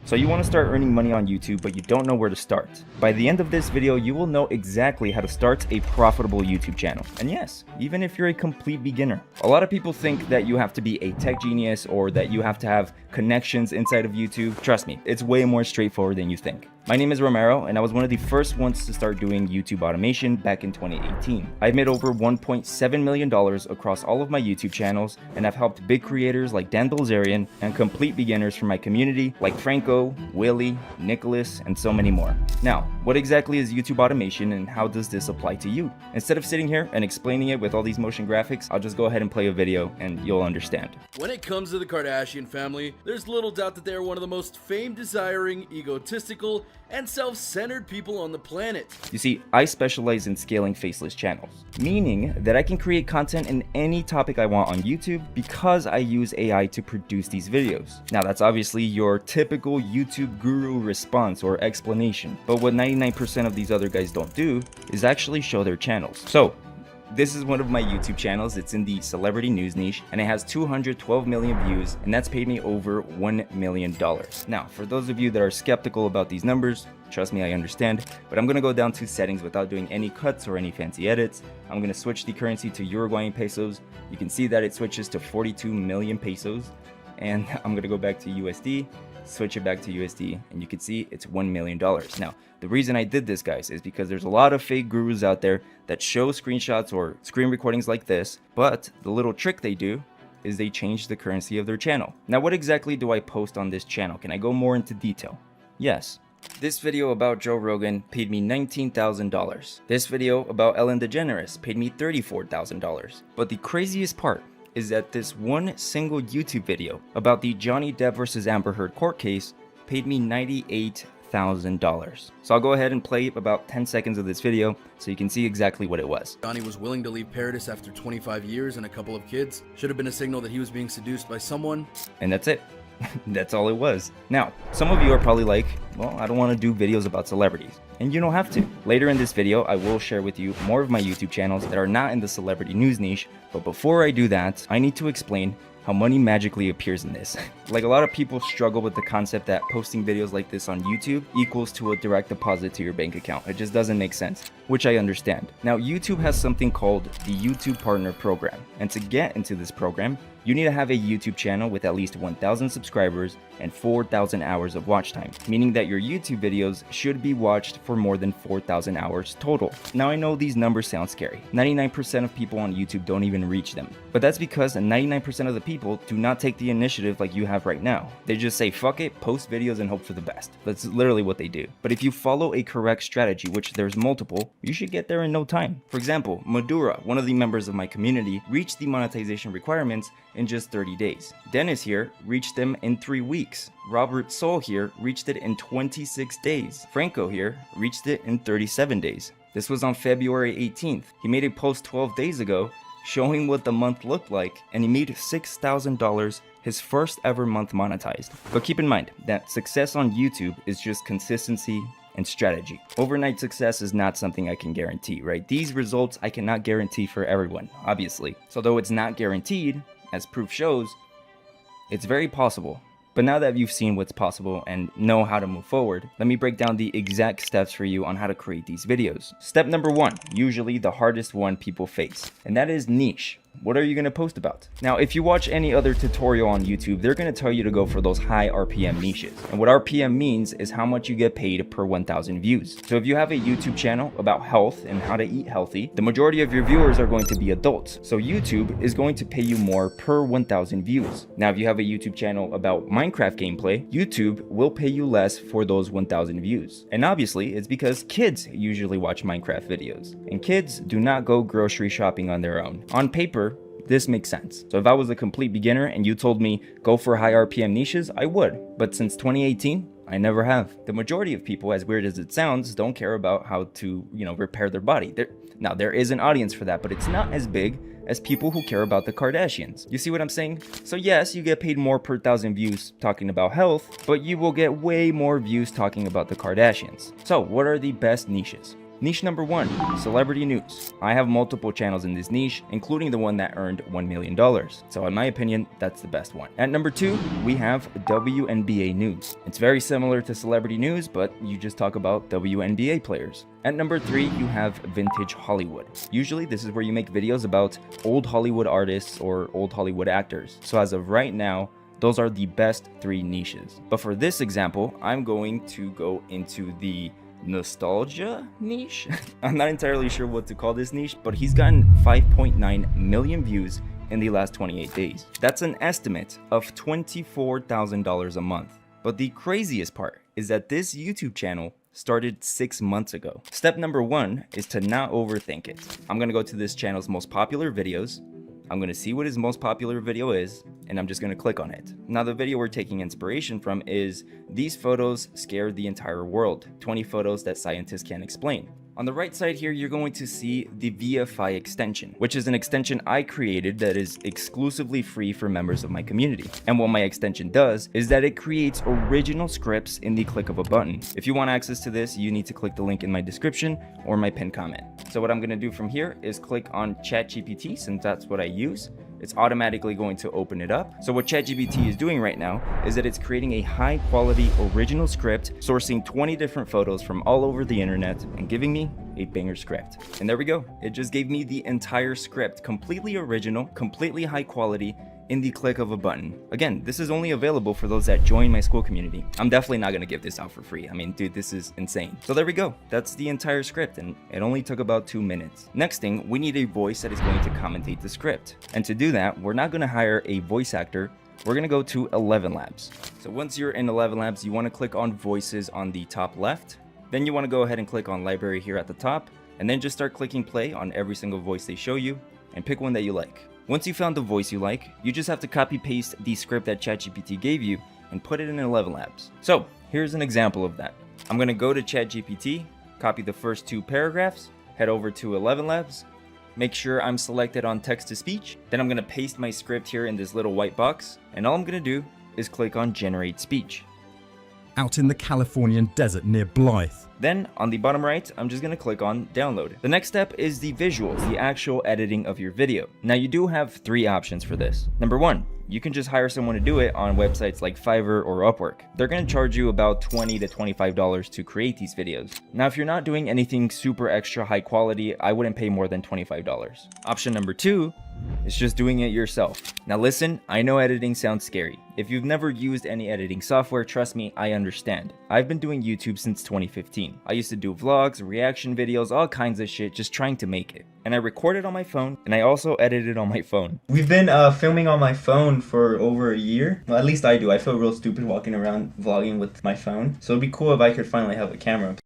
So you want to start earning money on YouTube, but you don't know where to start. By the end of this video, you will know exactly how to start a profitable YouTube channel. And yes, even if you're a complete beginner. A lot of people think that you have to be a tech genius or that you have to have connections inside of YouTube. Trust me, it's way more straightforward than you think. My name is Romero, and I was one of the first ones to start doing YouTube automation back in 2018. I've made over $1.7 million across all of my YouTube channels, and I've helped big creators like Dan Bilzerian and complete beginners from my community like Franco, Willie, Nicholas, and so many more. Now, what exactly is YouTube automation and how does this apply to you? Instead of sitting here and explaining it with all these motion graphics, I'll just go ahead and play a video and you'll understand. When it comes to the Kardashian family, there's little doubt that they are one of the most fame-desiring, egotistical, and self-centered people on the planet. You see, I specialize in scaling faceless channels, meaning that I can create content in any topic I want on YouTube because I use AI to produce these videos. Now, that's obviously your typical YouTube guru response or explanation, but what 99% of these other guys don't do is actually show their channels. So, this is one of my YouTube channels. It's in the celebrity news niche and it has 212 million views, and that's paid me over $1 million. Now, for those of you that are skeptical about these numbers, trust me, I understand, but I'm gonna go down to settings without doing any cuts or any fancy edits. I'm gonna switch the currency to Uruguayan pesos. You can see that it switches to 42 million pesos, and I'm gonna go back to USD, switch it back to USD, and you can see it's $1 million. Now, the reason I did this, guys, is because there's a lot of fake gurus out there that show screenshots or screen recordings like this, but the little trick they do is they change the currency of their channel. Now, what exactly do I post on this channel? Can I go more into detail? Yes. This video about Joe Rogan paid me $19,000. This video about Ellen DeGeneres paid me $34,000. But the craziest part is that this one single YouTube video about the Johnny Depp versus Amber Heard court case paid me $98,000. So I'll go ahead and play about 10 seconds of this video so you can see exactly what it was. Johnny was willing to leave Paradise after 25 years and a couple of kids. Should have been a signal that he was being seduced by someone. And that's it. That's all it was. Now, some of you are probably like, well, I don't want to do videos about celebrities. And you don't have to. Later in this video, I will share with you more of my YouTube channels that are not in the celebrity news niche. But before I do that, I need to explain how money magically appears in this. Like, a lot of people struggle with the concept that posting videos like this on YouTube equals to a direct deposit to your bank account. It just doesn't make sense, which I understand. Now, YouTube has something called the YouTube Partner Program. And to get into this program, you need to have a YouTube channel with at least 1,000 subscribers and 4,000 hours of watch time, meaning that your YouTube videos should be watched for more than 4,000 hours total. Now, I know these numbers sound scary. 99% of people on YouTube don't even reach them. But that's because 99% of the people do not take the initiative like you have right now. They just say, fuck it, post videos and hope for the best. That's literally what they do. But if you follow a correct strategy, which there's multiple, you should get there in no time. For example, Madura, one of the members of my community, reached the monetization requirements in just 30 days. Dennis here reached them in 3 weeks. Robert Soul here reached it in 26 days. Franco here reached it in 37 days. This was on February 18th. He made a post 12 days ago showing what the month looked like, and he made $6,000, his first ever month monetized. But keep in mind that success on YouTube is just consistency and strategy. Overnight success is not something I can guarantee, right? These results I cannot guarantee for everyone, obviously. So though it's not guaranteed, as proof shows, it's very possible. But now that you've seen what's possible and know how to move forward, let me break down the exact steps for you on how to create these videos. Step number 1, usually the hardest one people face, and that is niche. What are you going to post about? Now, if you watch any other tutorial on YouTube, they're going to tell you to go for those high RPM niches. And what RPM means is how much you get paid per 1,000 views. So if you have a YouTube channel about health and how to eat healthy, the majority of your viewers are going to be adults. So YouTube is going to pay you more per 1,000 views. Now, if you have a YouTube channel about Minecraft gameplay, YouTube will pay you less for those 1,000 views. And obviously, it's because kids usually watch Minecraft videos. And kids do not go grocery shopping on their own. On paper, this makes sense. So if I was a complete beginner and you told me go for high RPM niches, I would. But since 2018, I never have. The majority of people, as weird as it sounds, don't care about how to, repair their body. Now, there is an audience for that, but it's not as big as people who care about the Kardashians. You see what I'm saying? So yes, you get paid more per 1,000 views talking about health, but you will get way more views talking about the Kardashians. So what are the best niches? Niche number 1, celebrity news. I have multiple channels in this niche, including the one that earned $1 million. So in my opinion, that's the best one. At number 2, we have WNBA news. It's very similar to celebrity news, but you just talk about WNBA players. At number 3, you have vintage Hollywood. Usually this is where you make videos about old Hollywood artists or old Hollywood actors. So as of right now, those are the best 3 niches. But for this example, I'm going to go into the nostalgia niche. I'm not entirely sure what to call this niche, but he's gotten 5.9 million views in the last 28 days. That's an estimate of $24,000 a month. But the craziest part is that this YouTube channel started 6 months ago. Step number 1 is to not overthink it. I'm gonna go to this channel's most popular videos. I'm gonna see what his most popular video is, and I'm just gonna click on it. Now the video we're taking inspiration from is "These photos scared the entire world, 20 photos that scientists can't explain." On the right side here, you're going to see the VFI extension, which is an extension I created that is exclusively free for members of my community. And what my extension does is that it creates original scripts in the click of a button. If you want access to this, you need to click the link in my description or my pinned comment. So what I'm gonna do from here is click on ChatGPT, since that's what I use. It's automatically going to open it up. So what ChatGPT is doing right now is that it's creating a high quality original script, sourcing 20 different photos from all over the internet and giving me a banger script. And there we go. It just gave me the entire script, completely original, completely high quality, in the click of a button. Again, this is only available for those that join my school community. I'm definitely not gonna give this out for free. I mean, dude, this is insane. So there we go. That's the entire script, and it only took about 2 minutes. Next thing, we need a voice that is going to commentate the script. And to do that, we're not gonna hire a voice actor. We're gonna go to ElevenLabs. So once you're in ElevenLabs, you wanna click on voices on the top left. Then you wanna go ahead and click on library here at the top, and then just start clicking play on every single voice they show you, and pick one that you like. Once you found the voice you like, you just have to copy paste the script that ChatGPT gave you and put it in ElevenLabs. So here's an example of that. I'm gonna go to ChatGPT, copy the first 2 paragraphs, head over to ElevenLabs, make sure I'm selected on text to speech. Then I'm gonna paste my script here in this little white box, and all I'm gonna do is click on generate speech. Out in the Californian desert near Blythe. Then on the bottom right, I'm just gonna click on download. The next step is the visuals, the actual editing of your video. Now you do have 3 options for this. Number 1, you can just hire someone to do it on websites like Fiverr or Upwork. They're gonna charge you about $20 to $25 to create these videos. Now if you're not doing anything super extra high quality, I wouldn't pay more than $25. Option number 2 is just doing it yourself. Now listen, I know editing sounds scary. If you've never used any editing software, trust me, I understand. I've been doing YouTube since 2015. I used to do vlogs, reaction videos, all kinds of shit, just trying to make it. And I recorded on my phone, and I also edited on my phone. We've been filming on my phone for over a year. Well, at least I do. I feel real stupid walking around vlogging with my phone. So it'd be cool if I could finally have a camera.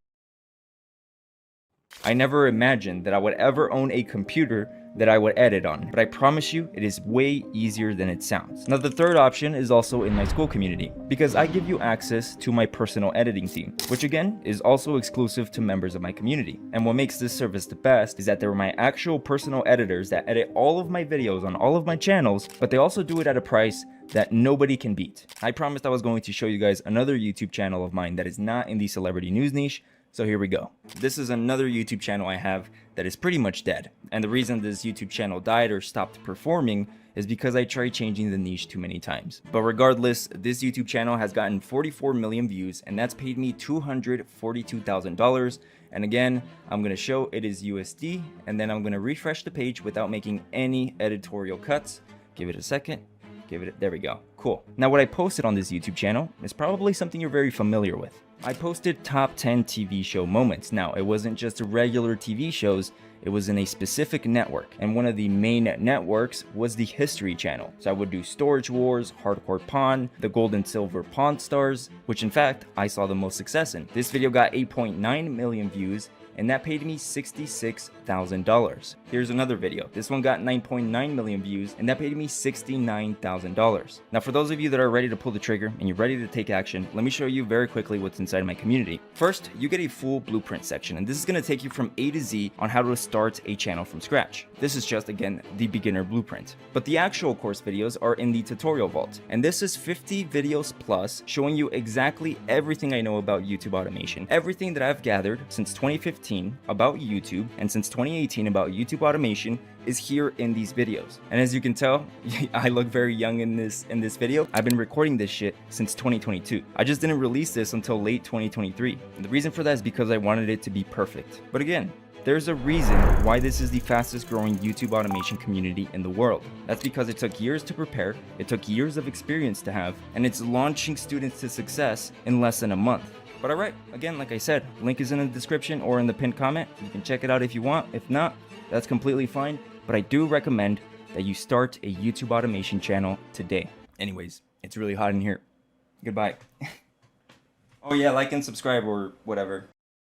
I never imagined that I would ever own a computer that I would edit on, but I promise you it is way easier than it sounds. Now the third option is also in my school community, because I give you access to my personal editing team, which again is also exclusive to members of my community. And what makes this service the best is that they're my actual personal editors that edit all of my videos on all of my channels, but they also do it at a price that nobody can beat. I promised I was going to show you guys another YouTube channel of mine that is not in the celebrity news niche. So here we go. This is another YouTube channel I have that is pretty much dead. And the reason this YouTube channel died or stopped performing is because I tried changing the niche too many times. But regardless, this YouTube channel has gotten 44 million views, and that's paid me $242,000. And again, I'm gonna show it is USD, and then I'm gonna refresh the page without making any editorial cuts. Give it a second. There we go. Cool. Now what I posted on this YouTube channel is probably something you're very familiar with. I posted top 10 TV show moments. Now, it wasn't just regular TV shows, it was in a specific network. And one of the main networks was the History Channel. So I would do Storage Wars, Hardcore Pawn, the Gold and Silver Pawn Stars, which in fact, I saw the most success in. This video got 8.9 million views, and that paid me $66,000. Here's another video. This one got 9.9 million views, and that paid me $69,000. Now, for those of you that are ready to pull the trigger and you're ready to take action, let me show you very quickly what's inside my community. First, you get a full blueprint section, and this is gonna take you from A to Z on how to start a channel from scratch. This is just, again, the beginner blueprint. But the actual course videos are in the tutorial vault, and this is 50 videos plus showing you exactly everything I know about YouTube automation, everything that I've gathered since 2015 2014 about YouTube, and since 2018 about YouTube automation is here in these videos. And as you can tell, I look very young in this video. I've been recording this shit since 2022. I just didn't release this until late 2023. And the reason for that is because I wanted it to be perfect. But again, there's a reason why this is the fastest growing YouTube automation community in the world. That's because it took years to prepare, it took years of experience to have, and it's launching students to success in less than a month. But alright, again, like I said, link is in the description or in the pinned comment. You can check it out if you want. If not, that's completely fine. But I do recommend that you start a YouTube automation channel today. Anyways, it's really hot in here. Goodbye. Oh yeah, like and subscribe or whatever.